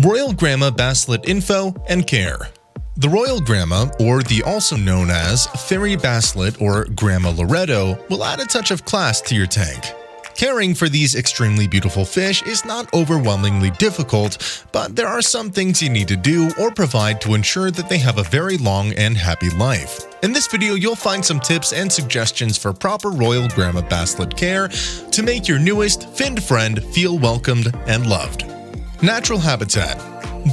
Royal Gramma Basslet info and care. The Royal Gramma, or the also known as Fairy Basslet or Gramma Loreto, will add a touch of class to your tank. Caring for these extremely beautiful fish is not overwhelmingly difficult, but there are some things you need to do or provide to ensure that they have a very long and happy life. In this video, you'll find some tips and suggestions for proper Royal Gramma Basslet care to make your newest finned friend feel welcomed and loved. Natural habitat.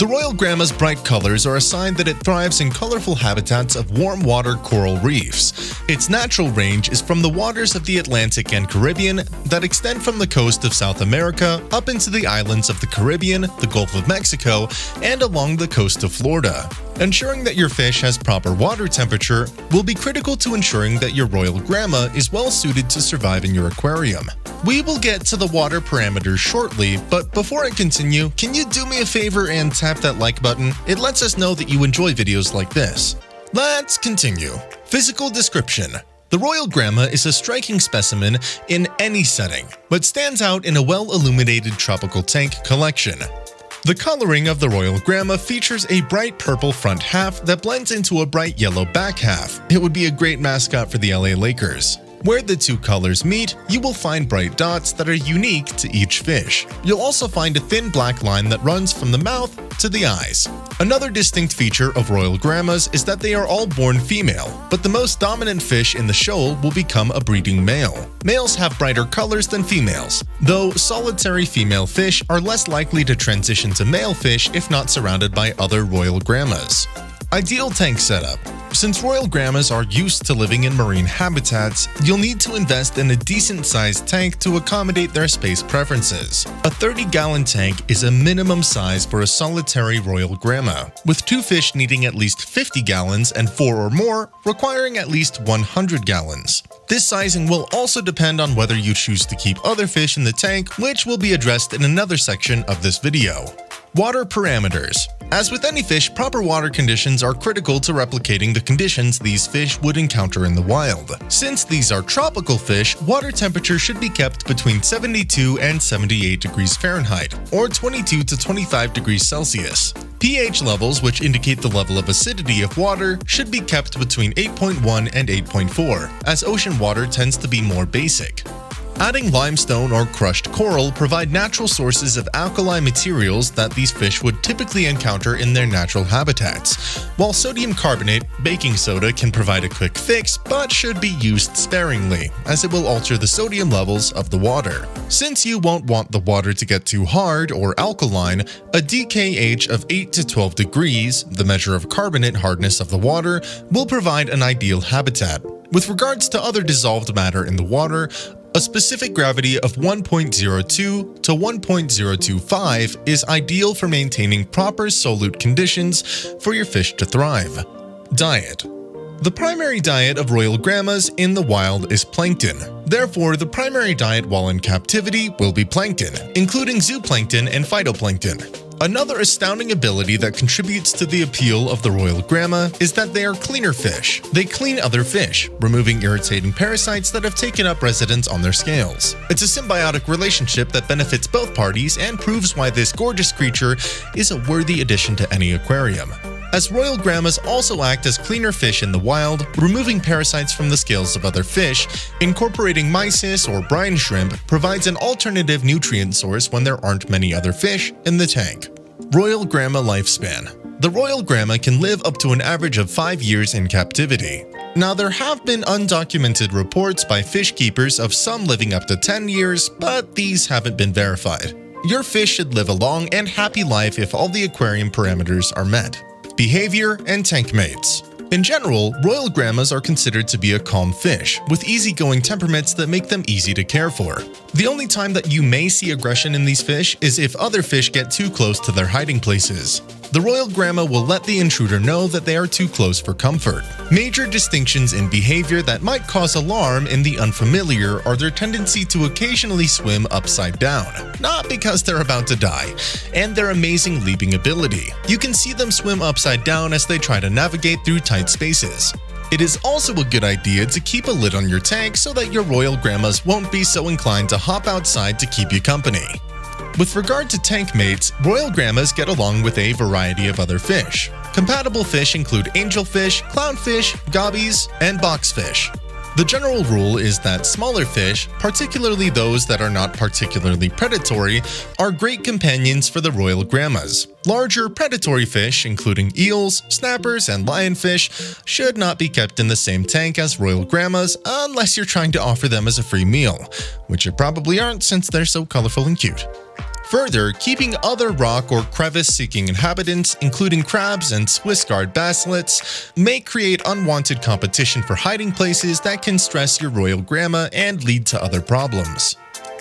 The Royal Gramma's bright colors are a sign that it thrives in colorful habitats of warm water coral reefs. Its natural range is from the waters of the Atlantic and Caribbean that extend from the coast of South America up into the islands of the Caribbean, the Gulf of Mexico, and along the coast of Florida. Ensuring that your fish has proper water temperature will be critical to ensuring that your Royal Gramma is well suited to survive in your aquarium. We will get to the water parameters shortly, but before I continue, can you do me a favor and tap that like button? It lets us know that you enjoy videos like this. Let's continue. Physical description. The Royal Gramma is a striking specimen in any setting, but stands out in a well-illuminated tropical tank collection. The coloring of the Royal Gramma features a bright purple front half that blends into a bright yellow back half. It would be a great mascot for the LA Lakers. Where the two colors meet, you will find bright dots that are unique to each fish. You'll also find a thin black line that runs from the mouth to the eyes. Another distinct feature of Royal Grammas is that they are all born female, but the most dominant fish in the shoal will become a breeding male. Males have brighter colors than females, though solitary female fish are less likely to transition to male fish if not surrounded by other Royal Grammas. Ideal tank setup. Since Royal Grammas are used to living in marine habitats, you'll need to invest in a decent-sized tank to accommodate their space preferences. A 30-gallon tank is a minimum size for a solitary Royal Gramma, with 2 fish needing at least 50 gallons and 4 or more requiring at least 100 gallons. This sizing will also depend on whether you choose to keep other fish in the tank, which will be addressed in another section of this video. Water parameters. As with any fish, proper water conditions are critical to replicating the conditions these fish would encounter in the wild. Since these are tropical fish, water temperature should be kept between 72 and 78 degrees Fahrenheit, or 22 to 25 degrees Celsius. pH levels, which indicate the level of acidity of water, should be kept between 8.1 and 8.4, as ocean water tends to be more basic. Adding limestone or crushed coral provide natural sources of alkali materials that these fish would typically encounter in their natural habitats, while sodium carbonate, baking soda can provide a quick fix but should be used sparingly, as it will alter the sodium levels of the water. Since you won't want the water to get too hard or alkaline, a DKH of 8 to 12 degrees, the measure of carbonate hardness of the water, will provide an ideal habitat. With regards to other dissolved matter in the water, a specific gravity of 1.02 to 1.025 is ideal for maintaining proper solute conditions for your fish to thrive. Diet. The primary diet of Royal Grammas in the wild is plankton. Therefore, the primary diet while in captivity will be plankton, including zooplankton and phytoplankton. Another astounding ability that contributes to the appeal of the Royal Gramma is that they are cleaner fish. They clean other fish, removing irritating parasites that have taken up residence on their scales. It's a symbiotic relationship that benefits both parties and proves why this gorgeous creature is a worthy addition to any aquarium. As Royal Grammas also act as cleaner fish in the wild, removing parasites from the scales of other fish, incorporating mysis or brine shrimp provides an alternative nutrient source when there aren't many other fish in the tank. Royal Gramma lifespan. The Royal Gramma can live up to an average of 5 years in captivity. Now, there have been undocumented reports by fish keepers of some living up to 10 years, but these haven't been verified. Your fish should live a long and happy life if all the aquarium parameters are met. Behavior and tank mates. In general, Royal Grammas are considered to be a calm fish, with easygoing temperaments that make them easy to care for. The only time that you may see aggression in these fish is if other fish get too close to their hiding places. The Royal Gramma will let the intruder know that they are too close for comfort. Major distinctions in behavior that might cause alarm in the unfamiliar are their tendency to occasionally swim upside down, not because they're about to die, and their amazing leaping ability. You can see them swim upside down as they try to navigate through tight spaces. It is also a good idea to keep a lid on your tank so that your Royal Grammas won't be so inclined to hop outside to keep you company. With regard to tank mates, Royal Grammas get along with a variety of other fish. Compatible fish include angelfish, clownfish, gobbies, and boxfish. The general rule is that smaller fish, particularly those that are not particularly predatory, are great companions for the Royal Grammas. Larger predatory fish, including eels, snappers, and lionfish, should not be kept in the same tank as Royal Grammas unless you're trying to offer them as a free meal, which you probably aren't since they're so colorful and cute. Further, keeping other rock or crevice-seeking inhabitants, including crabs and Swiss-Guard basslets, may create unwanted competition for hiding places that can stress your Royal Gramma and lead to other problems.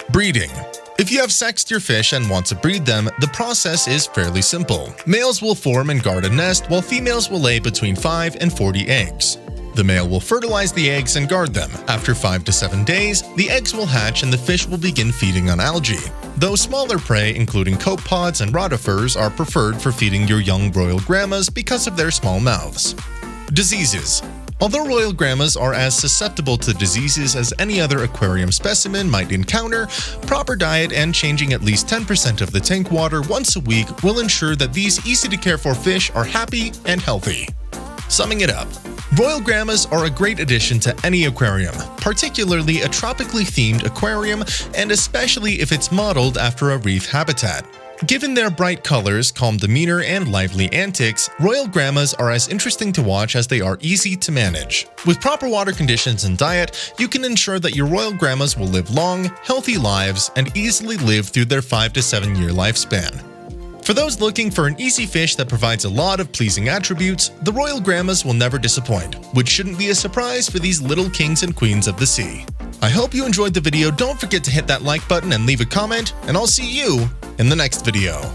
Breeding. If you have sexed your fish and want to breed them, the process is fairly simple. Males will form and guard a nest, while females will lay between 5 and 40 eggs. The male will fertilize the eggs and guard them. After 5 to 7 days, the eggs will hatch and the fish will begin feeding on algae. Though smaller prey, including copepods and rotifers, are preferred for feeding your young Royal Grammas because of their small mouths. Diseases. Although Royal Grammas are as susceptible to diseases as any other aquarium specimen might encounter, proper diet and changing at least 10% of the tank water once a week will ensure that these easy-to-care-for fish are happy and healthy. Summing it up, Royal Grammas are a great addition to any aquarium, particularly a tropically themed aquarium, and especially if it's modeled after a reef habitat. Given their bright colors, calm demeanor, and lively antics, Royal Grammas are as interesting to watch as they are easy to manage. With proper water conditions and diet, you can ensure that your Royal Grammas will live long, healthy lives and easily live through their 5 to 7 year lifespan. For those looking for an easy fish that provides a lot of pleasing attributes, the Royal Grammas will never disappoint, which shouldn't be a surprise for these little kings and queens of the sea. I hope you enjoyed the video. Don't forget to hit that like button and leave a comment, and I'll see you in the next video.